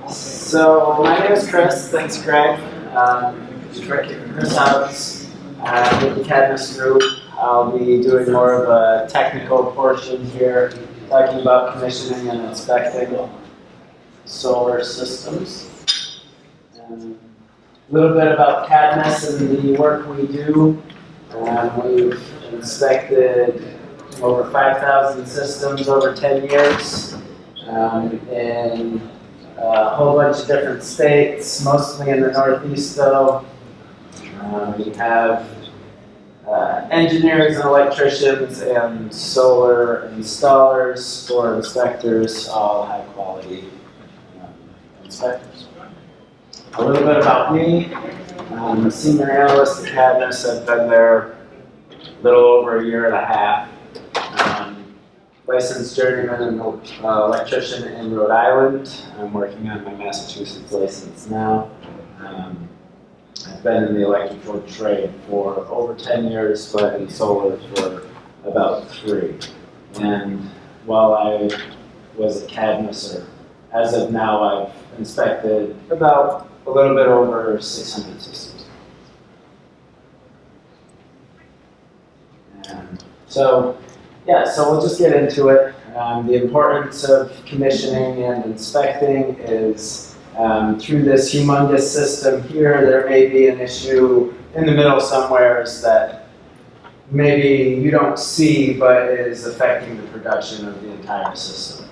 So my name is Chris. Thanks, Greg. Chris Hobbs with the Cadmus Group. I'll be doing more of a technical portion here, talking about commissioning and inspecting solar systems. A little bit about Cadmus and the work we do. We've inspected over 5,000 systems over 10 years in a whole bunch of different states, mostly in the Northeast though. We have engineers and electricians and solar installers or inspectors, all high quality inspectors. A little bit about me. I'm a senior analyst at Cadmus. I've been there a little over a year and a half. Licensed journeyman and electrician in Rhode Island. I'm working on my Massachusetts license now. I've been in the electrical trade for over 10 years, but in solar for about 3. And while I was at Cadmus, or as of now, I've inspected about a little bit over 600 systems. So we'll just get into it. The importance of commissioning and inspecting is through this humongous system here, there may be an issue in the middle somewhere that maybe you don't see, but is affecting the production of the entire system.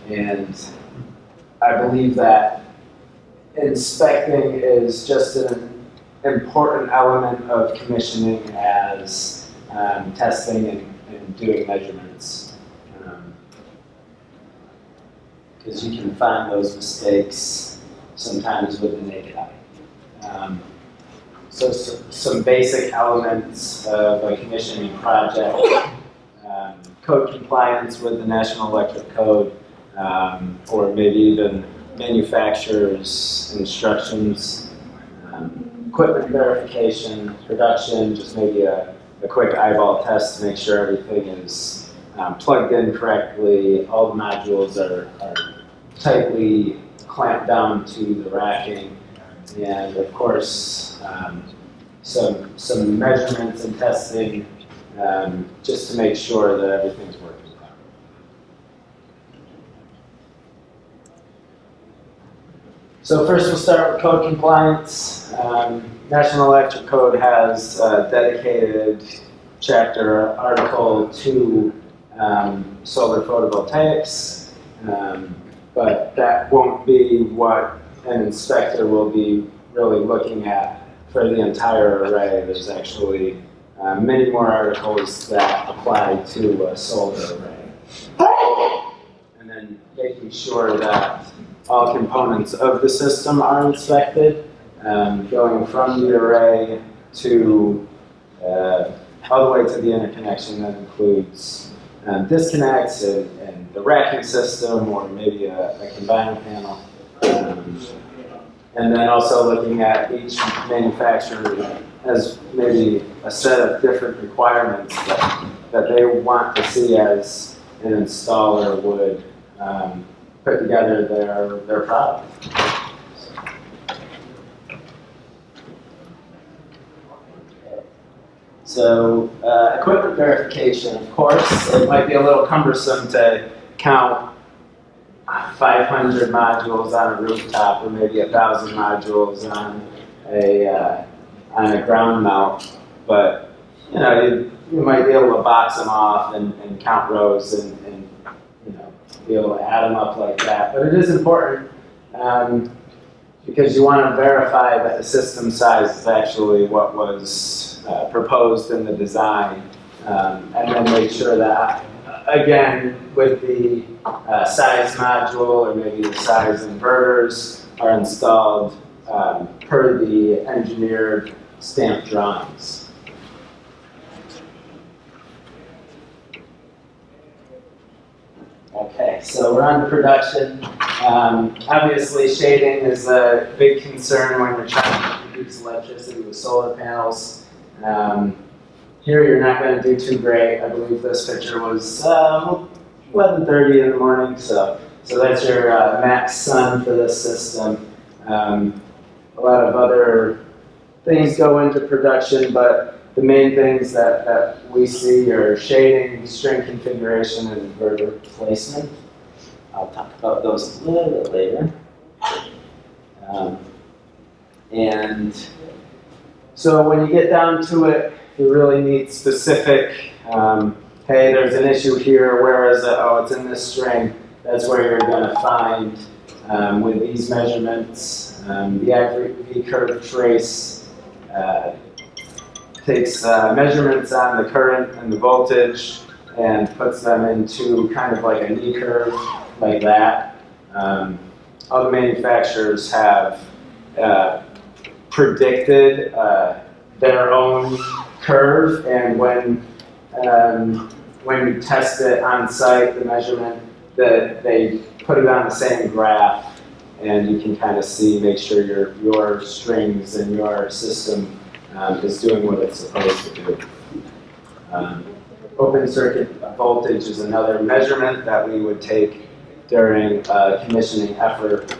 And I believe that inspecting is just an important element of commissioning as testing and doing measurements. Because you can find those mistakes sometimes with the naked eye. So some basic elements of a commissioning project: code compliance with the National Electric Code, or maybe even manufacturer's instructions, equipment verification, production, just maybe a quick eyeball test to make sure everything is plugged in correctly, all the modules are tightly clamped down to the racking, and of course some measurements and testing just to make sure that everything's working properly. So first we'll start with code compliance. National Electric Code has a dedicated chapter article to solar photovoltaics, but that won't be what an inspector will be really looking at for the entire array. There's actually many more articles that apply to a solar array. And then making sure that all components of the system are inspected, going from the array to all the way to the interconnection. That includes disconnects and the racking system, or maybe a combiner panel. And then also looking at each manufacturer as maybe a set of different requirements that they want to see as an installer would put together their product. So equipment verification, of course, it might be a little cumbersome to count 500 modules on a rooftop, or maybe 1,000 modules on a ground mount, but you might be able to box them off and count rows and be able to add them up like that. But it is important because you want to verify that the system size is actually what was proposed in the design, and then make sure that, again, with the size module or maybe the size inverters are installed per the engineered stamped drawings. Okay, so we're on to production. Obviously, shading is a big concern when you're trying to produce electricity with solar panels. here you're not going to do too great. I believe this picture was 11:30 in the morning, so that's your max sun for this system. A lot of other things go into production, but the main things that we see are shading, string configuration, and inverter placement. I'll talk about those a little bit later. And so when you get down to it, you really need specific, hey, there's an issue here, where is it? Oh, it's in this string. That's where you're going to find, with these measurements, the accurate V-curve trace takes measurements on the current and the voltage and puts them into kind of like a knee curve like that. All the manufacturers have predicted their own curve, and when you test it on site, the measurement, that they put it on the same graph, and you can kind of see, make sure your strings and your system is doing what it's supposed to do. Open circuit voltage is another measurement that we would take during a commissioning effort.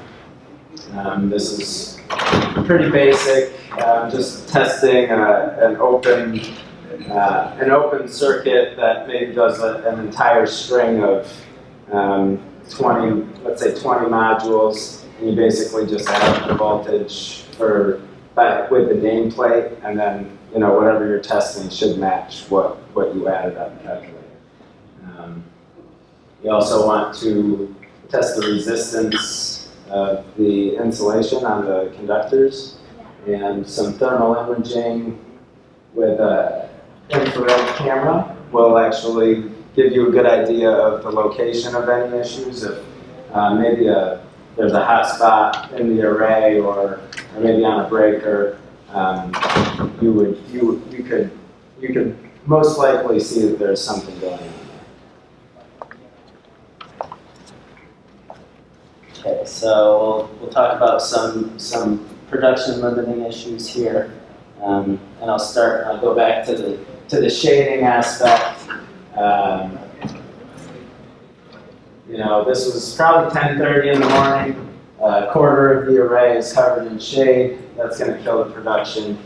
This is pretty basic, just testing an open circuit that maybe does an entire string of 20, let's say 20 modules, and you basically just add the voltage with the nameplate, and then whatever you're testing should match what you added up and calculated. You also want to test the resistance of the insulation on the conductors, and some thermal imaging with an infrared camera will actually give you a good idea of the location of any issues. If maybe there's a hot spot in the array, or maybe on a breaker, you could most likely see that there's something going on. Okay, so we'll talk about some production limiting issues here, and I'll go back to the shading aspect. This was probably 10:30 in the morning. A quarter of the array is covered in shade. That's going to kill the production.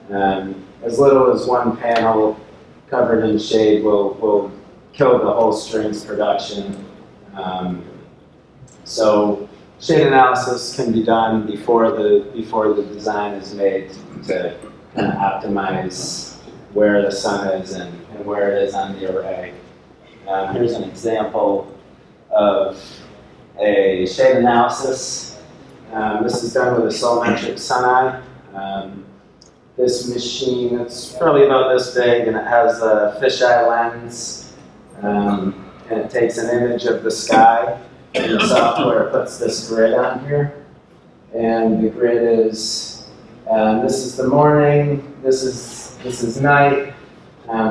As little as one panel covered in shade will kill the whole string's production. So shade analysis can be done before the design is made to kind of optimize where the sun is and where it is on the array. Here's an example of a shade analysis. This is done with a solarmetric sun eye. This machine, it's probably about this big, and it has a fisheye lens, and it takes an image of the sky, and the software puts this grid on here. And the grid is, this is the morning, this is night,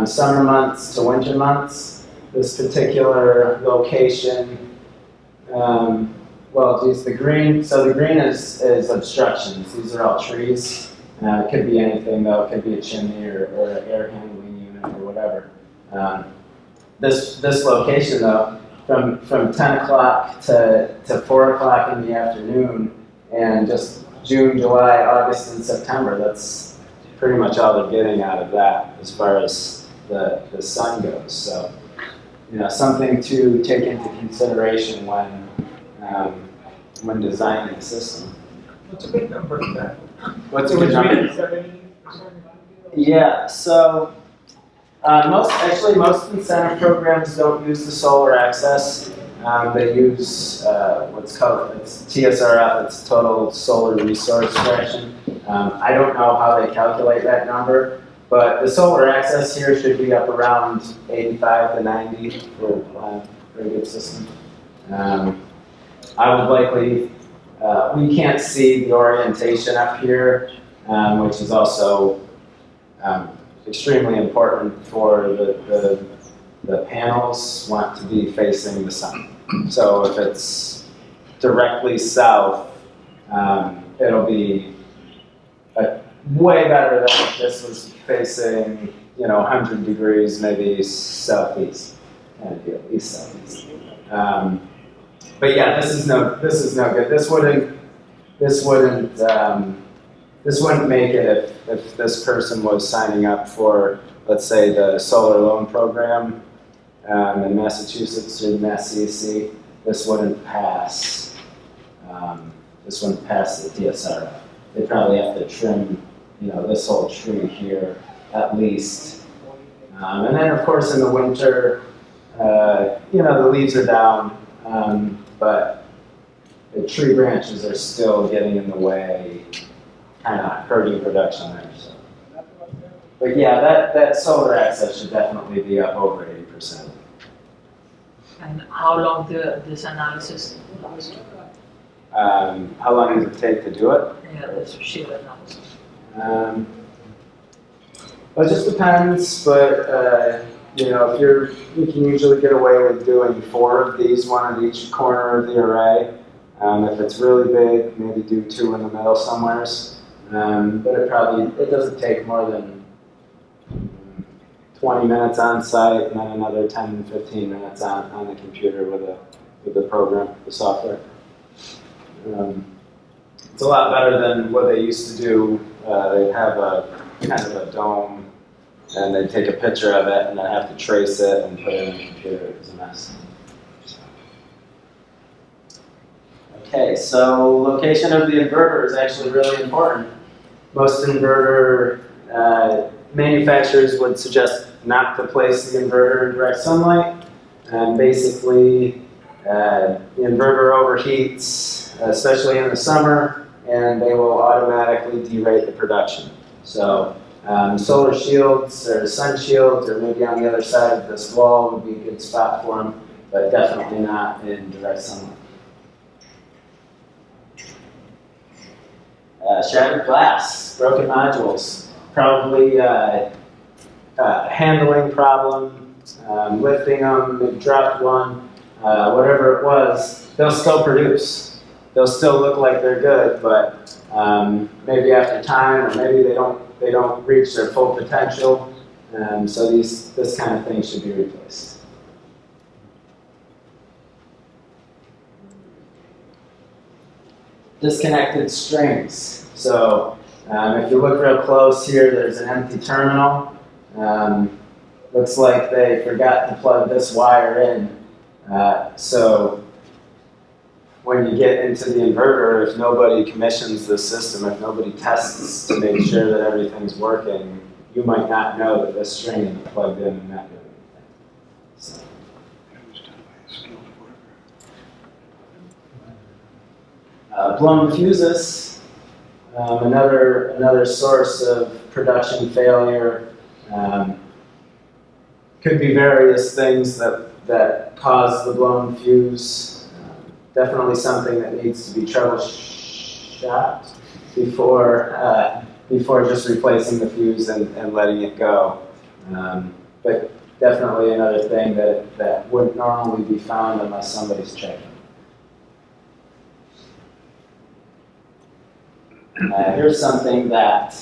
summer months to winter months. This particular location, the green, so the green is obstructions. These are all trees. It could be anything though, it could be a chimney or an air handling unit or whatever. This location though, from 10 o'clock to 4 o'clock in the afternoon, and just June, July, August, and September, that's pretty much all they're getting out of that as far as the sun goes. So, something to take into consideration when designing a system. What's a good number for that? What's a good number? 70%? Yeah, so most incentive programs don't use the solar access. They use what's called TSRF, it's total solar resource fraction. I don't know how they calculate that number, but the solar access here should be up around 85 to 90 for a good system. I would likely, we can't see the orientation up here, which is also extremely important for the panels want to be facing the sun. So if it's directly south, it'll be way better than if this was facing 100 degrees, maybe southeast, kind of deal, east southeast. But yeah, this is no good. This wouldn't make it if this person was signing up for, let's say, the solar loan program in Massachusetts through the Mass CEC. This wouldn't pass. This wouldn't pass the TSRF. They probably have to trim, this whole tree here at least. And then, of course, in the winter, the leaves are down, but the tree branches are still getting in the way, kind of hurting production there. So. But yeah, that solar access should definitely be up over 80%. And how long this analysis last? How long does it take to do it? Yeah, this shield analysis. Well, it just depends, but you can usually get away with doing 4 of these, 1 at each corner of the array. If it's really big, maybe do 2 in the middle somewheres. But it doesn't take more than 20 minutes on site, and then another 10 to 15 minutes on the computer with the program, the software. It's a lot better than what they used to do. They'd have a kind of a dome, and they'd take a picture of it, and then have to trace it and put it in the computer. It was a mess. Okay, so location of the inverter is actually really important. Most inverter manufacturers would suggest not to place the inverter in direct sunlight. And basically, the inverter overheats, especially in the summer, and they will automatically derate the production. So solar shields or sun shields, or maybe on the other side of this wall would be a good spot for them, but definitely not in direct sunlight. Shattered glass, broken modules, probably handling problem, lifting them, maybe dropped one, whatever it was, they'll still produce. They'll still look like they're good, but maybe after time, or maybe they don't reach their full potential. So this kind of thing should be replaced. Disconnected strings. So if you look real close here, there's an empty terminal. Looks like they forgot to plug this wire in. So when you get into the inverter, if nobody commissions the system, if nobody tests to make sure that everything's working, you might not know that this string isn't plugged in and not doing anything. So. Blown fuses, another source of production failure. Could be various things that cause the blown fuse. Definitely something that needs to be troubleshot before just replacing the fuse and letting it go. But definitely another thing that wouldn't normally be found unless somebody's checking. Here's something that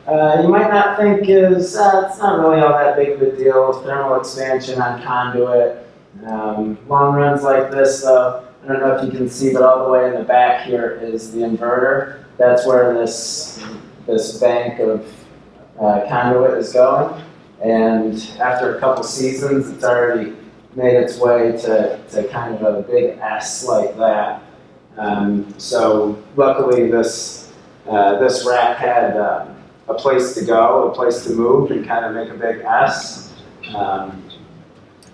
you might not think is, it's not really all that big of a deal. Thermal expansion on conduit. Long runs like this, though, I don't know if you can see, but all the way in the back here is the inverter. That's where this bank of conduit is going. And after a couple seasons, it's already made its way to kind of a big S like that. So luckily this rack had a place to go, a place to move, and kind of make a big S.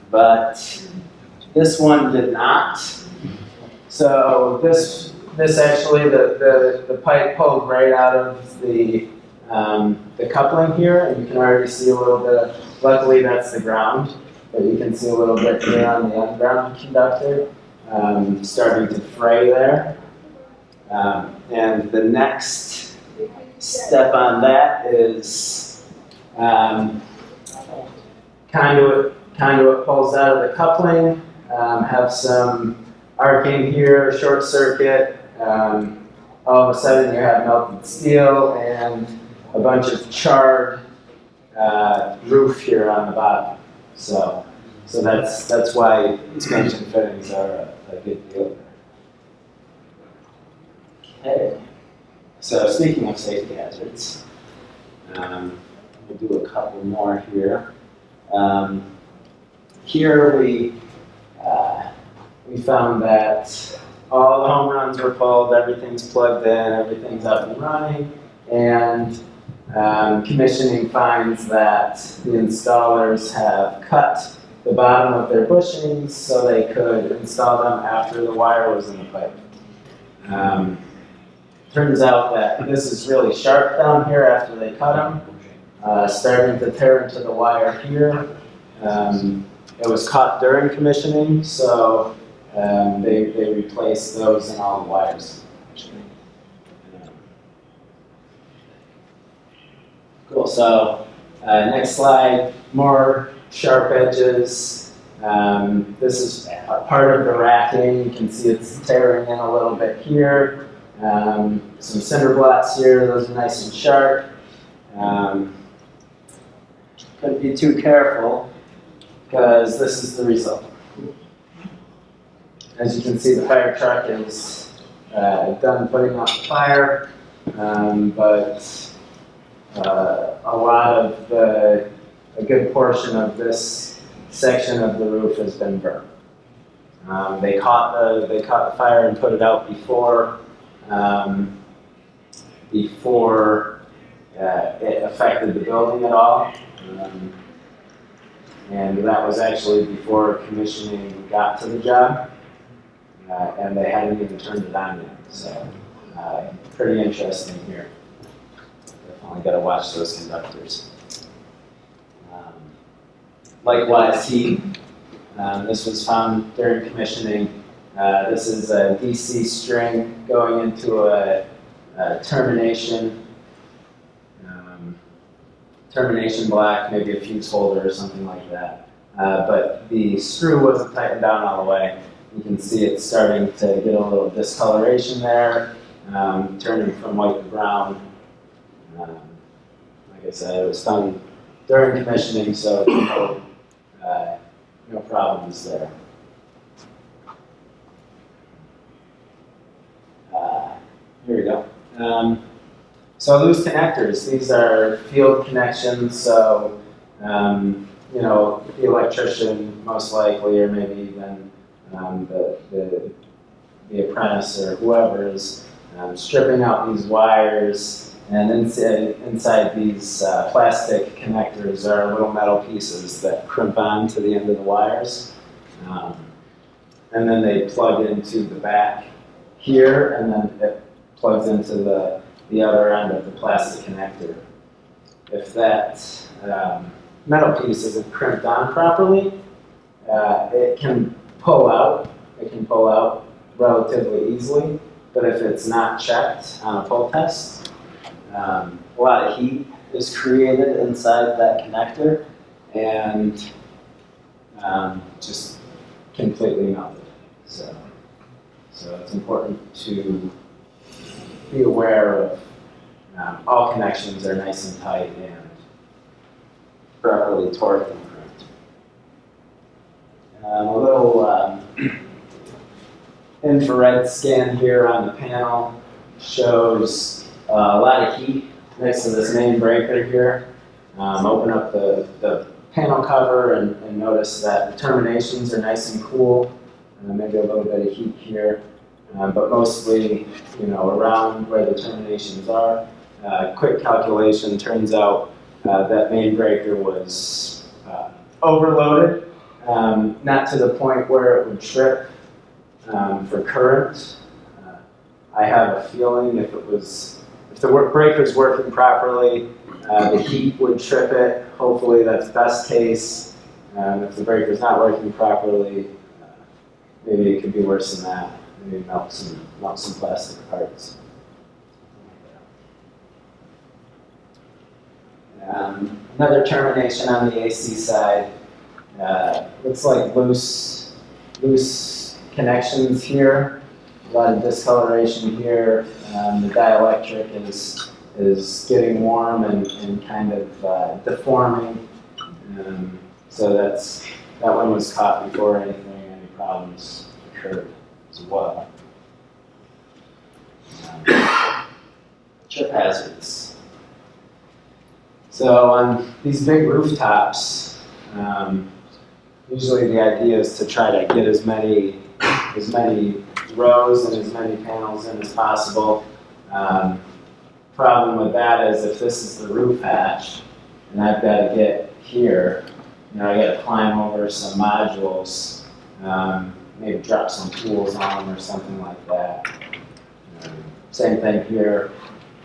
But this one did not. So this actually, the pipe pulled right out of the coupling here, and you can already see a little bit of, luckily that's the ground, but you can see a little bit here on the unground conductor, starting to fray there. And the next step on that is conduit pulls out of the coupling, have some arcing here, short circuit. All of a sudden you have melted steel and a bunch of charred roof here on the bottom. So that's why expansion fittings are a good deal. Okay. So speaking of safety hazards, we'll do a couple more here. Here we found that all the home runs were pulled, everything's plugged in, everything's up and running, and commissioning finds that the installers have cut the bottom of their bushings so they could install them after the wire was in the pipe. Turns out that this is really sharp down here after they cut them, starting to tear into the wire here. It was caught during commissioning, so they replaced those in all the wires. Cool, so next slide, more sharp edges. This is part of the racking. You can see it's tearing in a little bit here. Some cinder blocks here, those are nice and sharp. Couldn't be too careful because this is the result. As you can see, the fire truck is done putting out the fire, but a good portion of this section of the roof has been burned. They caught the fire and put it out before it affected the building at all. And that was actually before commissioning got to the job, and they hadn't even turned it on yet. So pretty interesting here. Definitely got to watch those conductors. Likewise, heat. This was found during commissioning. This is a DC string going into a termination block, maybe a fuse holder or something like that. But the screw wasn't tightened down all the way. You can see it's starting to get a little discoloration there, turning from white to brown. Like I said, it was done during commissioning, so no problems there. Here we go. So loose connectors, these are field connections, so the electrician most likely, or maybe even the apprentice or whoever is stripping out these wires, and inside these plastic connectors are little metal pieces that crimp on to the end of the wires. And then they plug into the back here, and then it plugs into the other end of the plastic connector. If that metal piece isn't crimped on properly, it can pull out. It can pull out relatively easily, but if it's not checked on a pull test, a lot of heat is created inside that connector and just completely melted. So it's important to be aware of all connections are nice and tight and properly torqued and crimped. A little infrared scan here on the panel shows a lot of heat next to this main breaker here. Open up the panel cover and notice that the terminations are nice and cool. Maybe a little bit of heat here, but mostly, around where the terminations are. Quick calculation turns out that main breaker was overloaded, not to the point where it would trip for current. I have a feeling if the breaker's working properly, the heat would trip it. Hopefully that's best case. If the breaker's not working properly, maybe it could be worse than that. Maybe melt some plastic parts. Another termination on the AC side. Looks like loose connections here. A lot of discoloration here. The dielectric is is getting warm and kind of deforming. So that one was caught before any problems occurred as well. Trip hazards. So on these big rooftops, usually the idea is to try to get as many rows and as many panels in as possible. Problem with that is if this is the roof hatch and I've got to get here, I got to climb over some modules, maybe drop some tools on them or something like that. Same thing here.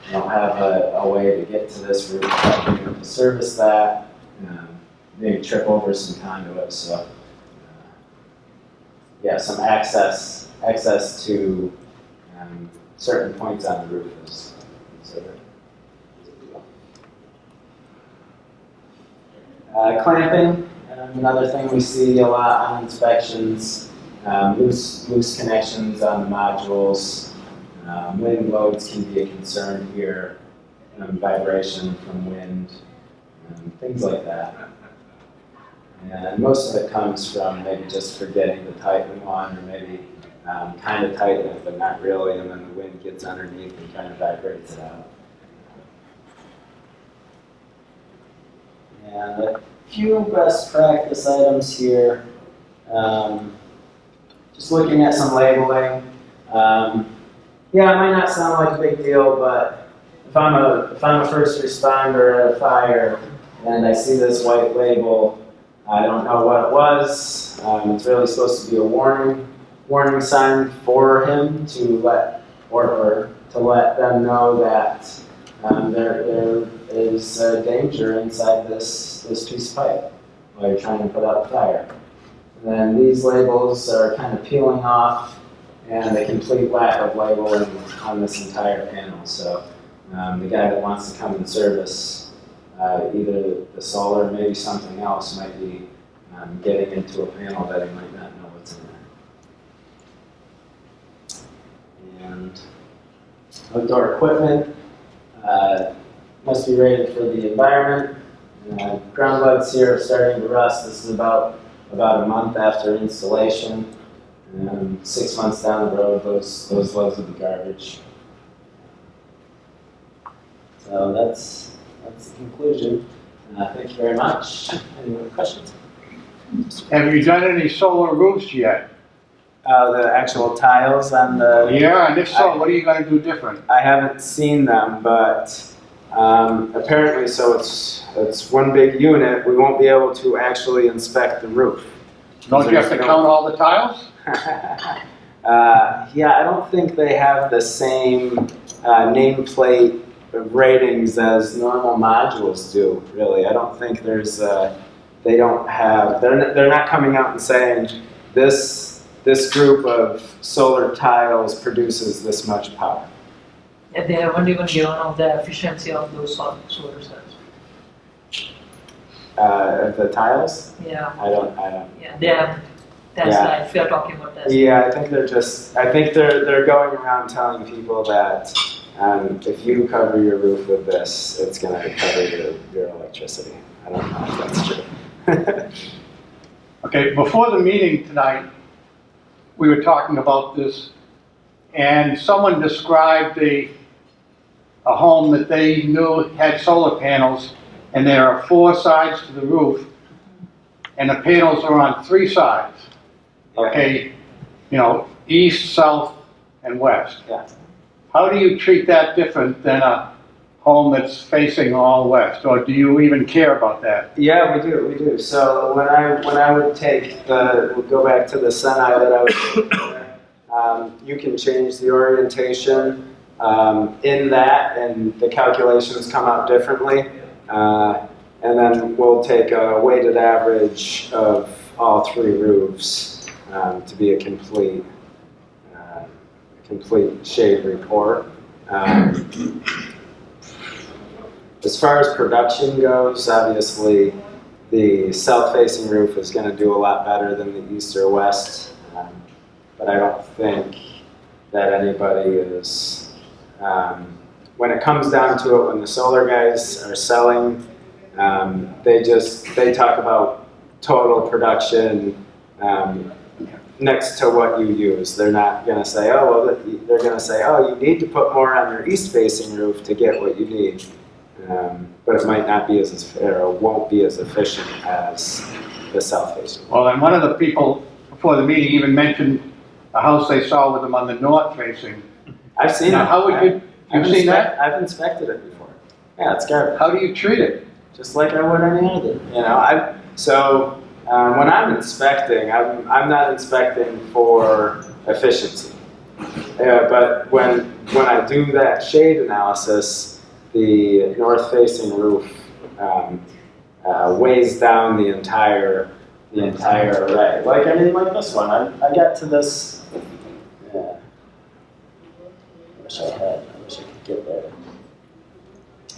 I don't have a way to get to this roof to service that. Maybe trip over some conduit. So, yeah, some access to certain points on the roof is considered. Clamping, another thing we see a lot on inspections. Loose connections on the modules. Wind loads can be a concern here. Vibration from wind, things like that. And most of it comes from maybe just forgetting to tighten one, or maybe kind of tighten it, but not really, and then the wind gets underneath and kind of vibrates it out. And a few best practice items here. Just looking at some labeling. Yeah, it might not sound like a big deal, but if I'm a first responder at a fire and I see this white label, I don't know what it was. It's really supposed to be a warning sign for him to let or her to let them know that there is danger inside this piece of pipe while you're trying to put out the fire. And then these labels are kind of peeling off, and a complete lack of labeling on this entire panel. So the guy that wants to come and service either the solar or maybe something else might be getting into a panel that he might not know what's in there. And outdoor equipment must be rated for the environment. Ground lugs here are starting to rust. This is about a month after installation. 6 months down the road, those lugs will be garbage. So that's the conclusion. Thank you very much. Any other questions? Have you done any solar roofs yet? The actual tiles on the... Yeah, and if so, what are you going to do different? I haven't seen them, but apparently, so it's one big unit. We won't be able to actually inspect the roof. Don't you have to count all the tiles? Yeah, I don't think they have the same nameplate ratings as normal modules do, really. I don't think there's, they don't have, they're not coming out and saying this group of solar tiles produces this much power. Yeah, they haven't even given out the efficiency of those solar cells. The tiles? Yeah. I don't. Yeah, they have Tesla, if you're talking about Tesla. Yeah, I think they're going around telling people that if you cover your roof with this, it's going to cover your electricity. I don't know if that's true. Okay, before the meeting tonight, we were talking about this, and someone described a home that they knew had solar panels, and there are 4 sides to the roof, and the panels are on 3 sides. Okay, east, south, and west. Yeah. How do you treat that different than a home that's facing all west, or do you even care about that? Yeah, we do. So when I would take we'll go back to the semi that I was you can change the orientation in that, and the calculations come out differently. And then we'll take a weighted average of all 3 roofs to be a complete shade report. As far as production goes, obviously the south-facing roof is going to do a lot better than the east or west, but I don't think that anybody is when it comes down to it, when the solar guys are selling, they talk about total production next to what you use. They're not going to say, oh, well, they're going to say, oh, you need to put more on your east-facing roof to get what you need. But it might not be as, or won't be as efficient as the south-facing. Well, and one of the people before the meeting even mentioned a house they saw with them on the north-facing. I've seen Now, it. how would you, you've seen that? I've inspected it before. Yeah, it's garbage. How do you treat it? Just like I would any other. You know, when I'm inspecting, I'm not inspecting for efficiency. But when I do that shade analysis, the north-facing roof weighs down the entire array. Like like this one. I got to this. Yeah. I wish I could get there.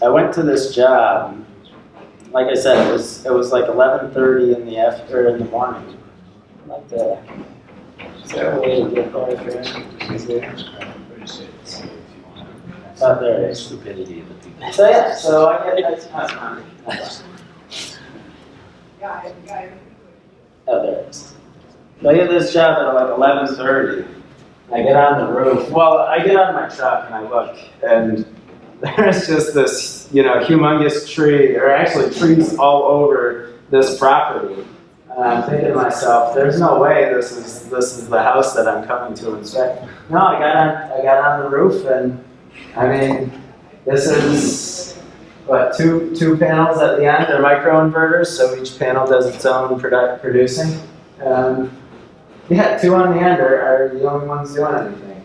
I went to this job. Like I said, it was like 11:30 in the morning. Like the. Is there a way to get there? Oh, there it is. Stupidity of the people. So yeah, so I get. Oh, there it is. So I get this job at like 11:30. I get on the roof. Well, I get out of my truck and I look, and there's just this, humongous tree, or actually trees all over this property. And I'm thinking to myself, there's no way this is the house that I'm coming to inspect. No, I got on the roof, and I mean, this is what, two panels at the end. They're microinverters, so each panel does its own producing. Yeah, two on the end are the only ones doing anything.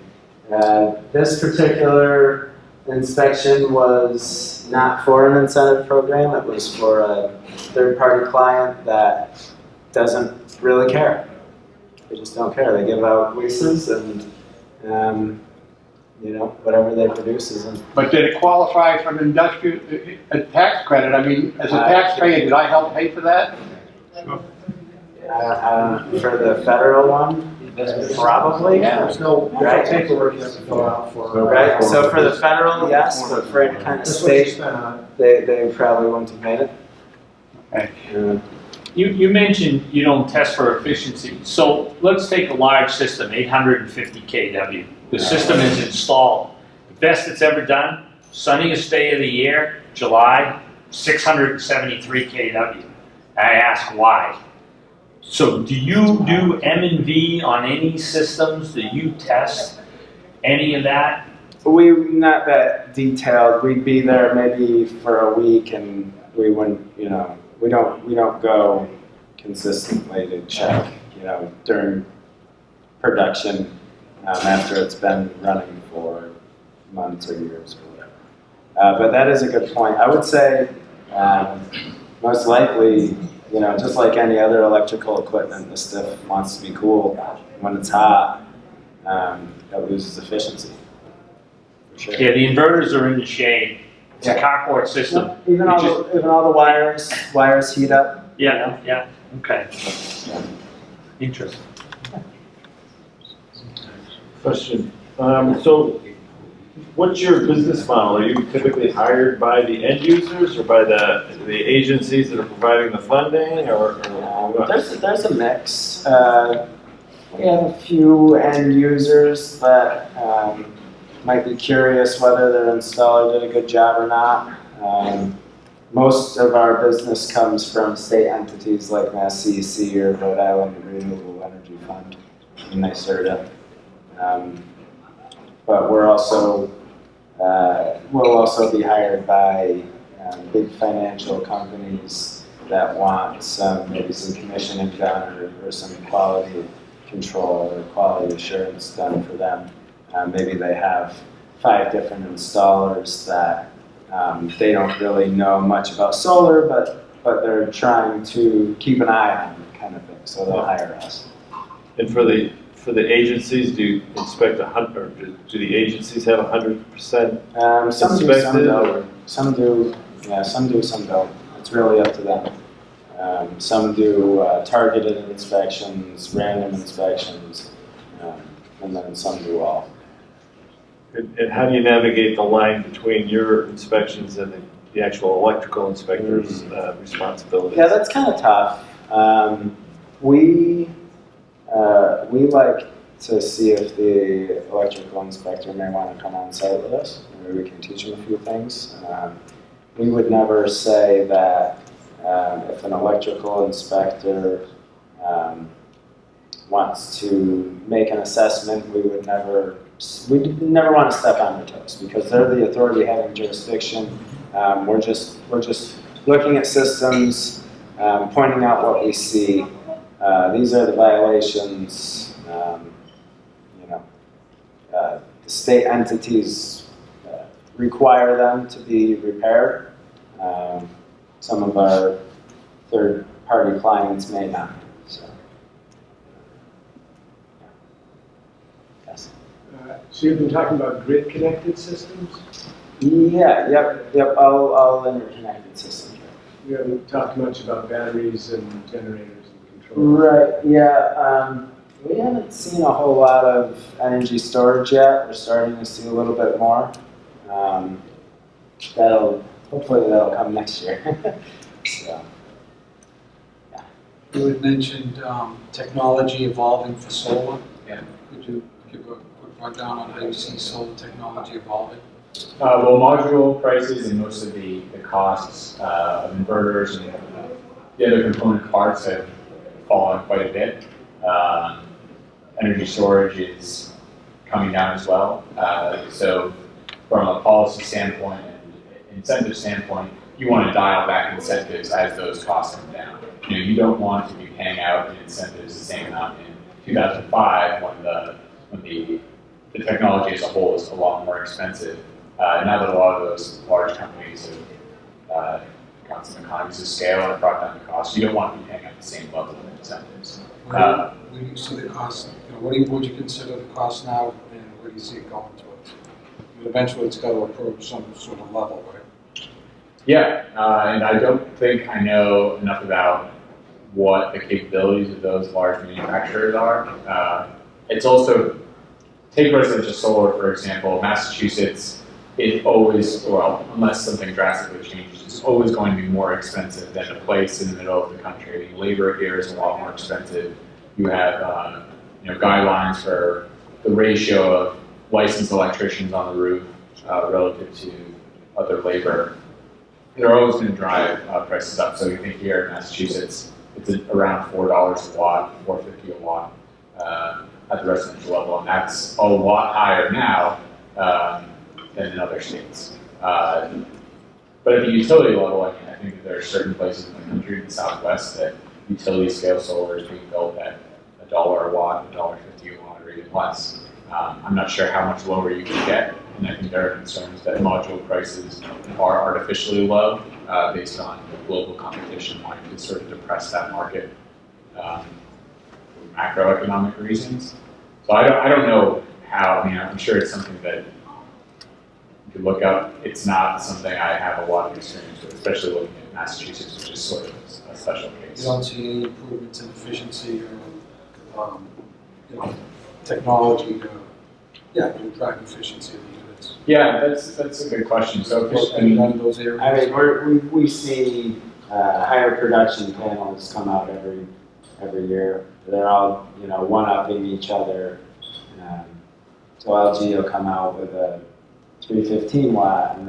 This particular inspection was not for an incentive program. It was for a third-party client that doesn't really care. They just don't care. They give out leases, and whatever they produce is in. But did it qualify for an a tax credit? I mean, as a taxpayer, did I help pay for that? For the federal one, probably. There's no Right. paperwork you have to fill out for. Right. So for the federal, yes, but for any kind of That's what you state, spent on it. they probably wouldn't have made it. Okay. You mentioned you don't test for efficiency. So let's take a large system, 850 kW. The system is installed. The best it's ever done, sunniest day of the year, July, 673 kW. I ask why. So do you do M&V on any systems? Do you test any of that? We not that detailed. We'd be there maybe for a week, and we wouldn't. We don't go consistently to check. During production, after it's been running for months or years or whatever. But that is a good point. I would say most likely. Just like any other electrical equipment, the stuff wants to be cool. When it's hot, it loses efficiency. For sure. Yeah, the inverters are in the shade. It's a carport system. Even all the wires heat up. Yeah, yeah, okay. Interesting. Question. So what's your business model? Are you typically hired by the end users or by the agencies that are providing the funding, or what? There's a mix. We have a few end users that might be curious whether their installer did a good job or not. Most of our business comes from state entities like Mass CEC or Rhode Island Renewable Energy Fund in NYSERDA. But we'll also be hired by big financial companies that want maybe some commissioning done or some quality control or quality assurance done for them. Maybe they have 5 different installers that they don't really know much about solar, but they're trying to keep an eye on it, kind of thing. So they'll hire us. And for the agencies, do you inspect 100? Or do the agencies have 100%? Some do, some don't. Some do, yeah, some do, some don't. It's really up to them. Some do targeted inspections, random inspections, and then some do all. And how do you navigate the line between your inspections and the actual electrical inspector's responsibilities? Yeah, that's kind of tough. We like to see if the electrical inspector may want to come on site with us. Maybe we can teach him a few things. We would never say that if an electrical inspector wants to make an assessment, we'd never want to step on their toes because they're the authority having jurisdiction. We're just looking at systems, pointing out what we see. These are the violations. The state entities require them to be repaired. Some of our third-party clients may not. So, yes. So you've been talking about grid-connected systems? Yeah. Yep. All interconnected systems. You haven't talked much about batteries and generators and controls. Right. Yeah. We haven't seen a whole lot of energy storage yet. We're starting to see a little bit more. Hopefully that'll come next year. So, yeah. You had mentioned technology evolving for solar. Yeah. Could you give a quick rundown on how you see solar technology evolving? Well, module prices and most of the costs of inverters and the other component parts have fallen quite a bit. Energy storage is coming down as well. So from a policy standpoint and incentive standpoint, you want to dial back incentives as those costs come down. You don't want to be paying out in incentives the same amount in 2005 when the technology as a whole is a lot more expensive. Now that a lot of those large companies have got some economies of scale and have brought down the cost, you don't want to be paying out the same level of incentives. Where do you see the cost? What would you consider the cost now, and where do you see it going towards? I mean, eventually, it's got to approach some sort of level, right? Yeah, and I don't think I know enough about what the capabilities of those large manufacturers are. It's also, take residential solar, for example. Massachusetts is always, well, unless something drastically changes, it's always going to be more expensive than a place in the middle of the country. Labor here is a lot more expensive. You have guidelines for the ratio of licensed electricians on the roof relative to other labor. They're always going to drive prices up. So you think here in Massachusetts, it's around $4 a watt, $4.50 a watt at the residential level, and that's a lot higher now than in other states. But at the utility level, I think that there are certain places in the country, in the Southwest, that utility scale solar is being built at $1 a watt, $1.50 a watt, or even less. I'm not sure how much lower you can get, and I think there are concerns that module prices are artificially low based on global competition wanting to sort of depress that market for macroeconomic reasons. So I don't know how, I'm sure it's something that you could look up. It's not something I have a lot of experience with, especially looking at Massachusetts, which is sort of a special case. You don't see any improvements in efficiency or technology to drive efficiency of the units? Yeah, that's a good question. So In none of those areas? I mean, we see higher production panels come out every year. They're all, one-upping each other. So LG will come out with a 315 watt, and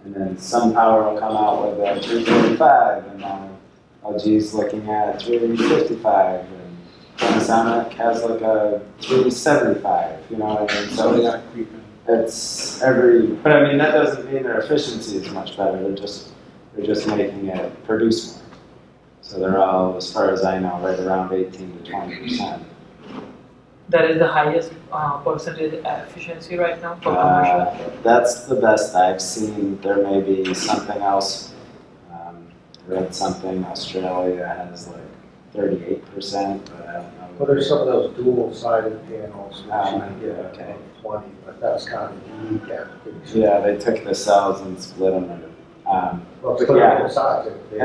then SunPower will come out with a 345, and now LG's looking at 355, and Panasonic has like a 375. You know what I mean? So they are creeping. it's but I mean that doesn't mean their efficiency is much better. They're just making it produce more. So they're all, as far as I know, right around 18 to 20%. That is the highest percentage efficiency right now for commercial? That's the best I've seen. There may be something else. I read something, Australia has like 38%, but I don't know. Well, there's some of those dual-sided panels, which you get okay. 20, but that's kind of unique application. Yeah, they took the cells and split them. Well, it's But yeah. both sides. They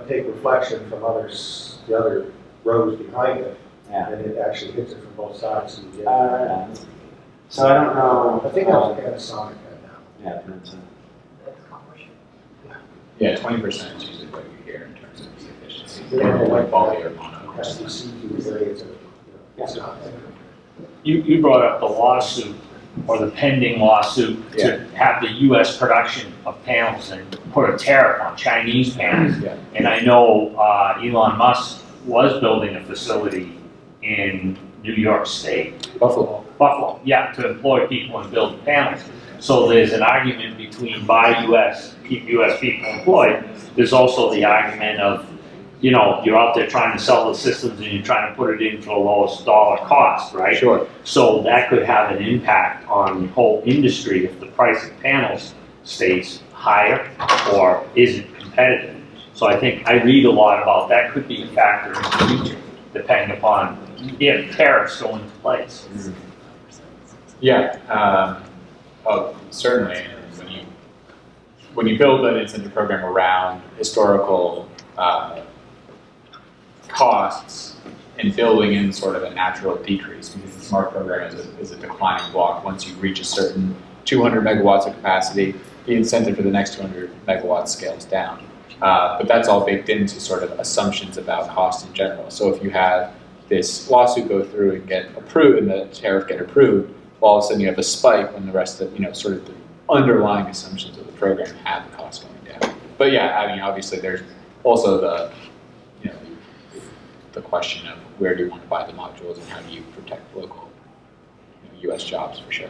take reflection from the other rows behind it, Yeah. and it actually hits it from both sides. So you get Yeah. So I don't know. I think that's Panasonic right now. Yeah, Peninsula. That's commercial. Yeah, 20% is usually what you hear in terms of the efficiency. They don't Like quality or mono. SDC resilience. You brought up the lawsuit, or the pending lawsuit, to have the US production of panels and put a tariff on Chinese panels. Yeah. And I know Elon Musk was building a facility in New York State. Buffalo, yeah, to employ people and build panels. So there's an argument between buy US, keep US people employed. There's also the argument of, you know, you're out there trying to sell the systems and you're trying to put it in for the lowest dollar cost, right? Sure. So that could have an impact on the whole industry if the price of panels stays higher or isn't competitive. So I think I read a lot about that could be a factor in the future, depending upon if tariffs go into place. Yeah, oh, certainly. And when you build an incentive program around historical costs and building in sort of a natural decrease, because the SMART program is a declining block. Once you reach a certain 200 megawatts of capacity, the incentive for the next 200 megawatts scales down. But that's all baked into sort of assumptions about cost in general. So if you have this lawsuit go through and get approved, and the tariff get approved, all of a sudden you have a spike when the rest of, sort of the underlying assumptions of the program have the cost going down. But yeah, I mean, obviously there's also the question of where do you want to buy the modules and how do you protect local U.S. jobs for sure.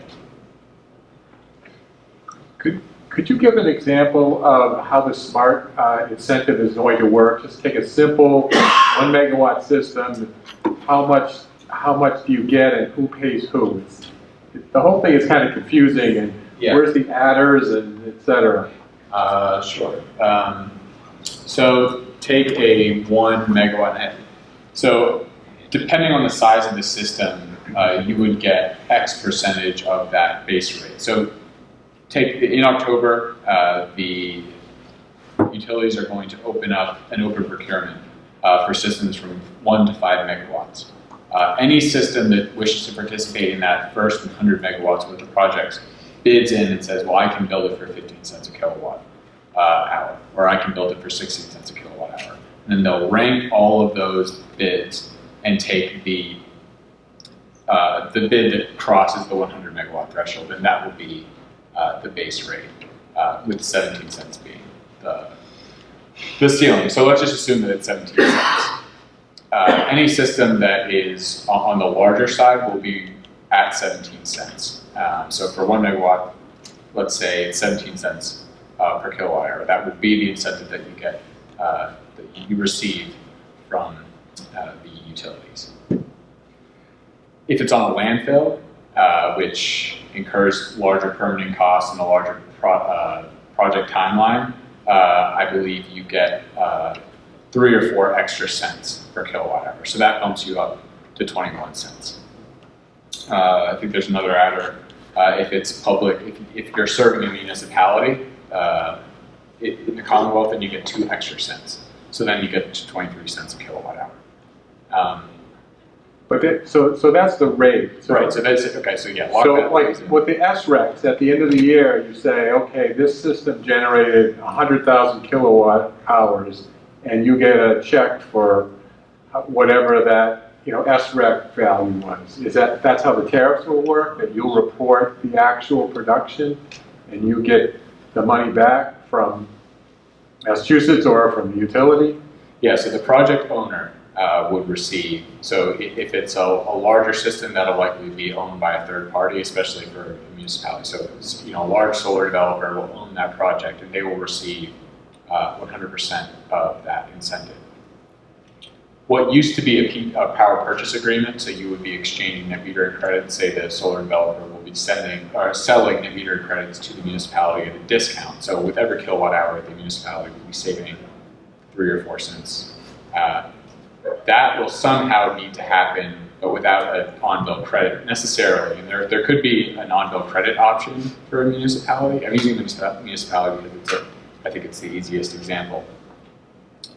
Could you give an example of how the SMART incentive is going to work? Just take a simple 1 megawatt system. How much do you get and who pays who? The whole thing is kind of confusing, and where's the adders and et cetera? Sure. So take a 1 megawatt. So depending on the size of the system, you would get X percentage of that base rate. So in October, the utilities are going to open up an open procurement for systems from 1 to 5 megawatts. Any system that wishes to participate in that first 100 megawatts worth of projects bids in and says, well, I can build it for 15 cents a kilowatt hour, or I can build it for 16 cents a kilowatt hour. And then they'll rank all of those bids and take the bid that crosses the 100 megawatt threshold, and that will be the base rate, with 17 cents being the ceiling. So let's just assume that it's 17 cents. Any system that is on the larger side will be at 17 cents. So for 1 megawatt, let's say it's 17 cents per kilowatt hour. That would be the incentive that you get, that you receive from the utilities. If it's on a landfill, which incurs larger permitting costs and a larger project timeline, I believe you get 3 or 4 extra cents per kilowatt hour. So that bumps you up to 21 cents. I think there's another adder. If it's public, if you're serving a municipality in the Commonwealth, then you get 2 extra cents. So then you get to 23 cents a kilowatt hour. So that's the rate. So, right, so that's it. Okay, so yeah. So like with the SRECs, at the end of the year, you say, okay, this system generated 100,000 kilowatt hours, and you get a check for whatever that SREC value was. That's how the tariffs will work? That you'll report the actual production, and you get the money back from Massachusetts or from the utility? Yeah. So the project owner would receive. So if it's a larger system, that'll likely be owned by a third party, especially for a municipality. So a large solar developer will own that project, and they will receive 100% of that incentive. What used to be a power purchase agreement, so you would be exchanging net metering credits. Say the solar developer will be selling net metering credits to the municipality at a discount. So with every kilowatt hour, the municipality will be saving 3 or 4 cents. That will somehow need to happen, but without an on-bill credit necessarily. And there could be an on-bill credit option for a municipality. I'm using the municipality because I think it's the easiest example.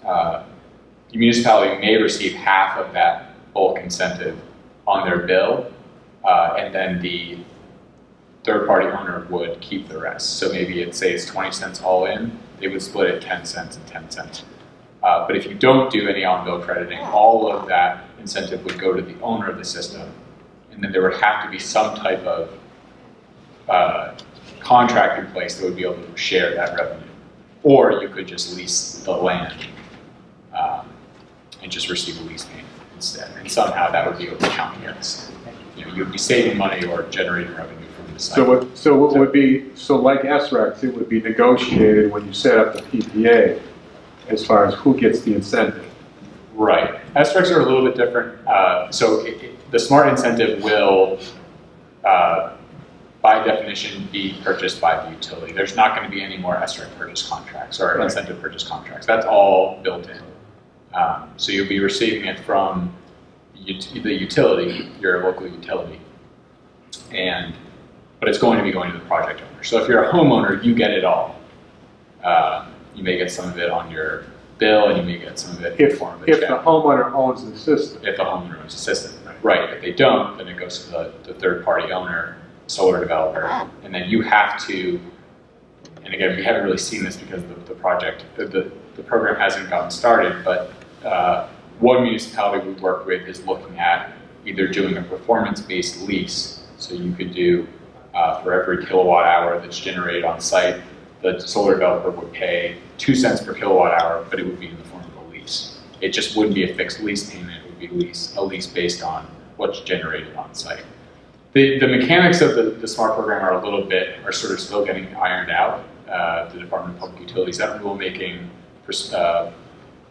The municipality may receive half of that bulk incentive on their bill, and then the third-party owner would keep the rest. So maybe it's 20 cents all in, they would split it 10 cents and 10 cents. But if you don't do any on-bill crediting, all of that incentive would go to the owner of the system. And then there would have to be some type of contract in place that would be able to share that revenue. Or you could just lease the land and just receive a lease payment instead. And somehow that would be able to count against. You would be saving money or generating revenue from the site. So it would be, so like SRECs, it would be negotiated when you set up the PPA as far as who gets the incentive. Right. SRECs are a little bit different. The smart incentive will, by definition, be purchased by the utility. There's not going to be any more SREC purchase contracts or incentive purchase contracts. That's all built in. So you'll be receiving it from the utility, your local utility, but it's going to be going to the project owner. So if you're a homeowner, you get it all. You may get some of it on your bill, and you may get some of it in the form of a check. If the homeowner owns the system. If the homeowner owns the system, right. If they don't, then it goes to the third-party owner, solar developer, and then you have to. And again, we haven't really seen this because the program hasn't gotten started. But one municipality we work with is looking at either doing a performance-based lease, so you could do for every kilowatt hour that's generated on site, the solar developer would pay 2 cents per kilowatt hour, but it would be in the form of a lease. It just wouldn't be a fixed lease payment, it would be a lease based on what's generated on site. The mechanics of the SMART program are sort of still getting ironed out. The Department of Public Utilities, that rulemaking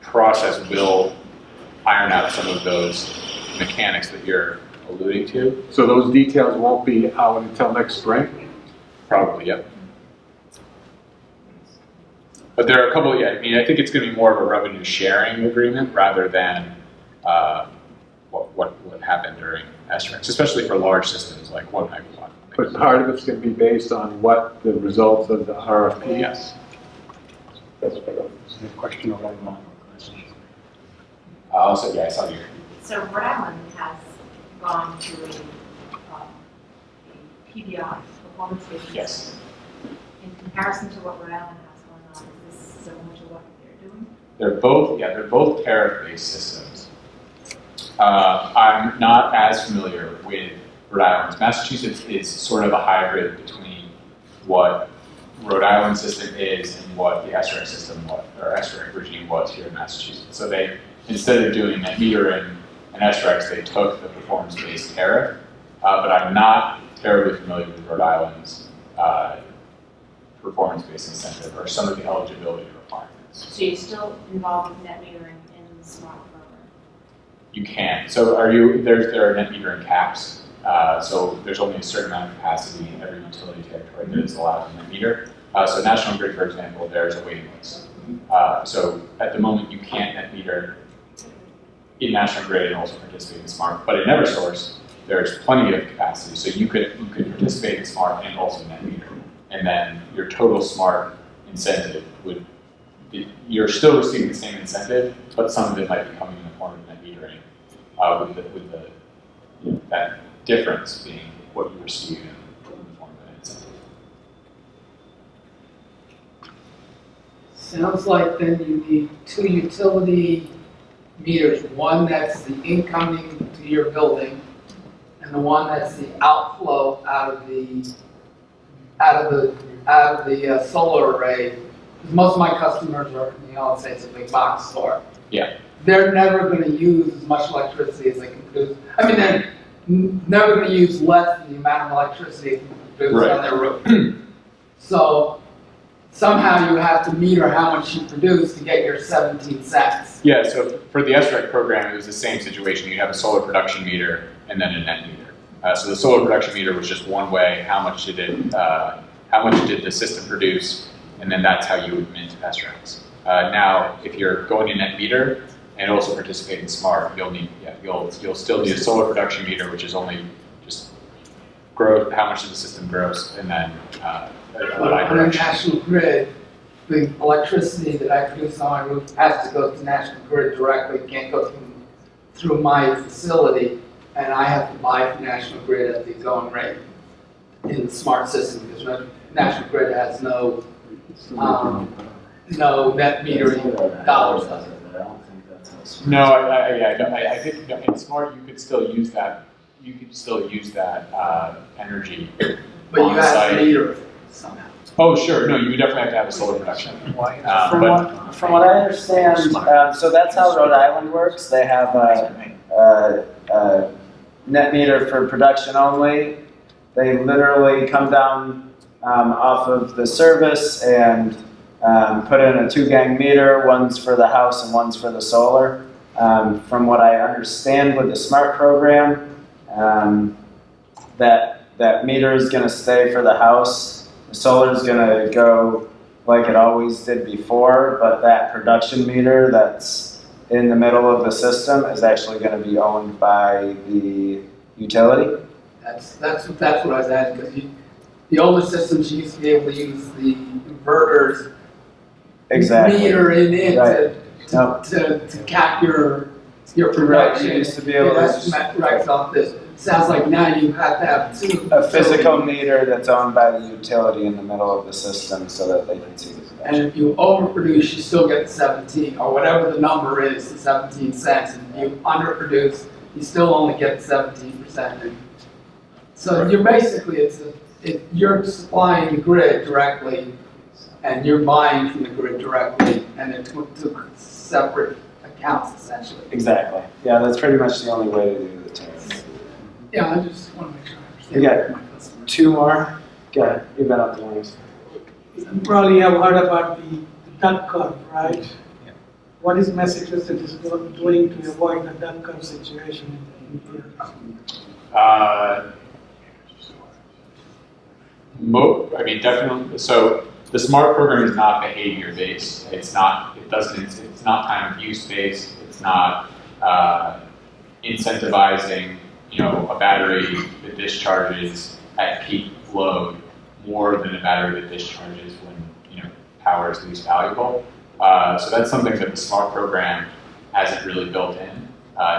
process will iron out some of those mechanics that you're alluding to. So those details won't be out until next spring? Probably, yep. But there are a couple, I think it's going to be more of a revenue sharing agreement rather than what happened during SRECs, especially for large systems like 1 megawatt. But part of it's going to be based on what the results of the RFP? Yes. That's a question or one. Also, I saw you. So Rhode Island has gone to a PBI, performance-based system. Yes. In comparison to what Rhode Island has going on, is this similar to what they're doing? They're both tariff-based systems. I'm not as familiar with Rhode Island's. Massachusetts is sort of a hybrid between what Rhode Island system is and what the SREC system was, or SREC regime was here in Massachusetts. So they, instead of doing net metering and SRECs, they took the performance-based tariff. But I'm not terribly familiar with Rhode Island's performance-based incentive or some of the eligibility requirements. So you're still involved with net metering in the SMART program? You can. So there are net metering caps. So there's only a certain amount of capacity in every utility territory that is allowed to net meter. So National Grid, for example, there's a waiting list. So at the moment, you can't net meter in National Grid and also participate in SMART. But in EverSource, there's plenty of capacity. So you could participate in SMART and also net meter. And then your total SMART incentive you're still receiving the same incentive, but some of it might be coming in the form of net metering, that difference being what you receive in the form of an incentive. Sounds like then you need 2 utility meters, one that's the incoming to your building, and the one that's the outflow out of the solar array. Because most of my customers are, let's say it's a big box store. Yeah. They're never going to use as much electricity as they can produce. They're never going to use less than the amount of electricity they can produce on their roof. So somehow you have to meter how much you produce to get your 17 cents. Yeah, so for the SREC program, it was the same situation. You have a solar production meter and then a net meter. So the solar production meter was just one way. How much did the system produce? And then that's how you would mint SRECs. Now, if you're going to net meter and also participate in SMART, you'll still need a solar production meter, which is only just how much of the system grows, and then on a National Grid, the electricity that I produce on my roof has to go to National Grid directly. It can't go through my facility, and I have to buy from National Grid at the going rate. in the smart system, because National Grid has no net metering dollars on it. No, I think in smart, you could still use that, energy But you on have site. to meter it somehow. Oh, sure, no, you would definitely have to have a solar production. From what I understand, so that's how Rhode Island works. They have a net meter for production only. They literally come down off of the service and put in a 2-gang meter. One's for the house and one's for the solar. From what I understand with the SMART program, that meter is going to stay for the house. The solar is going to go like it always did before, but that production meter that's in the middle of the system is actually going to be owned by the utility. That's what I was asking, because the older systems, you used to be able to use the inverters. Exactly. Meter in it Right. to cap your Right, production. you used to be able to Right off this. Sounds like now you have to have two. a physical meter that's owned by the utility in the middle of the system so that they can see the And production. if you overproduce, you still get the 17, or whatever the number is, the 17 cents. And if you underproduce, you still only get 17%. So you're basically, you're supplying the grid directly, and you're buying from the grid directly, and it's two separate accounts essentially. Exactly. Yeah, that's pretty much the only way to do the tariff. Yeah, I just want to make sure I understand. You got my customer. 2 more? Go ahead. You've been up the longest. You probably have heard about the duck curve, right? What is Massachusetts doing to avoid the duck curve situation in here? I mean, definitely, so the SMART program is not behavior based. It's not time of use based. It's not incentivizing, a battery that discharges at peak load more than a battery that discharges when, power is least valuable. So that's something that the SMART program hasn't really built in.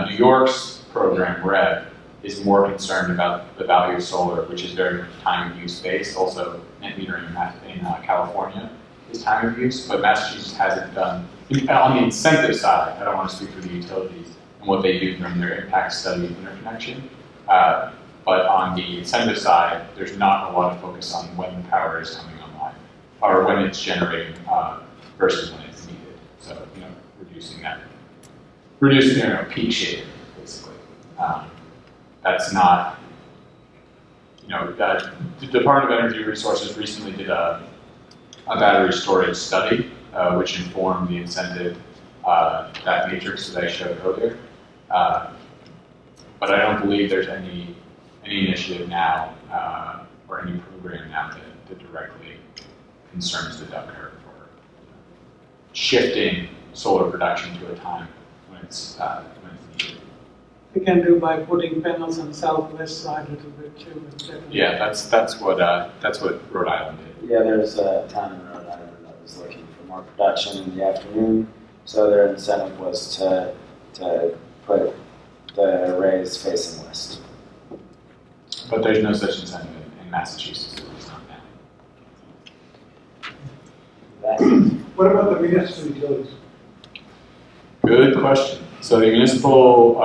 New York's program, REV, is more concerned about the value of solar, which is very much time of use based. Also, net metering in California is time of use, but Massachusetts hasn't done, on the incentive side, I don't want to speak for the utilities and what they do during their impact study of interconnection, but on the incentive side, there's not a lot of focus on when the power is coming online, or when it's generating versus when it's needed. So, reducing peak shaving, basically. That's not, the Department of Energy Resources recently did a battery storage study, which informed the incentive, that matrix that I showed earlier. But I don't believe there's any initiative now, or any program now that directly concerns the duck curve for shifting solar production to a time when it's needed. We can do by putting panels on the southwest side a little bit too. Yeah, that's what Rhode Island did. Yeah, there's a town in Rhode Island that was looking for more production in the afternoon, so their incentive was to put the arrays facing west. But there's no such incentive in Massachusetts, at least not now. What about the municipal utilities? Good question. So the municipal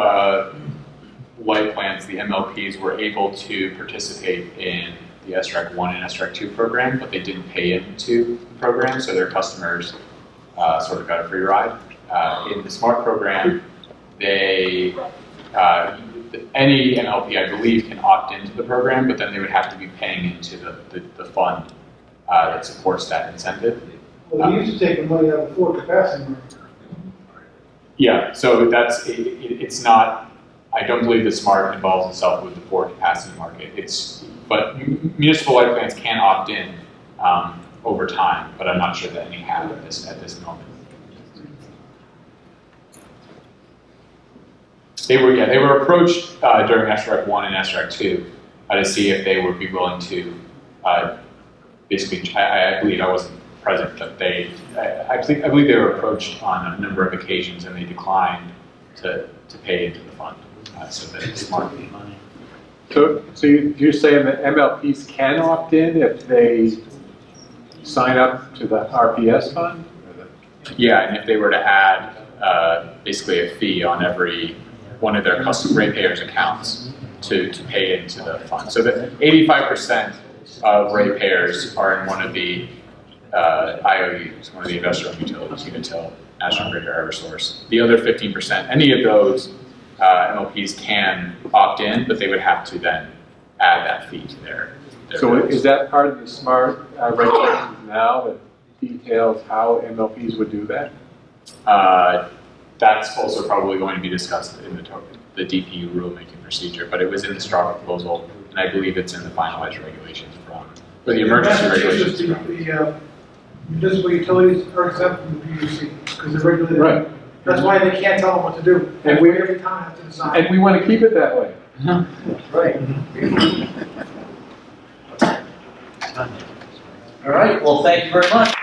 light plants, the MLPs, were able to participate in the SREC 1 and SREC 2 program, but they didn't pay into the program, so their customers sort of got a free ride. In the SMART program, they any MLP, I believe, can opt into the program, but then they would have to be paying into the fund that supports that incentive. Well, they used to take the money out of the full capacity market. Yeah, so it's not, I don't believe that SMART involves itself with the forward capacity market. But municipal light plants can opt in over time, but I'm not sure that any have at this moment. They were approached during SREC 1 and SREC 2 to see if they would be willing to basically, I believe I wasn't present, but I believe they were approached on a number of occasions and they declined to pay into the fund. So that it's smart. So you're saying that MLPs can opt in if they sign up to the RPS fund? Yeah, and if they were to add basically a fee on every one of their custom ratepayers accounts to pay into the fund. So that 85% of ratepayers are in one of the IOUs, one of the investor-owned utilities, Unitil, National Grid, or EverSource. The other 15%, any of those MLPs can opt in, but they would have to then add that fee to their So bills. is that part of the smart regulations now that details how MLPs would do that? That's also probably going to be discussed in the DPU rulemaking procedure, but it was in the Straw proposal, and I believe it's in the finalized regulations for the emergency regulations. The municipal utilities are exempt from the PUC because they're regulated. Right. That's why they can't tell them what to do. And we- Every town has to decide. And we want to keep it that way. Right. All right, well, thank you very much.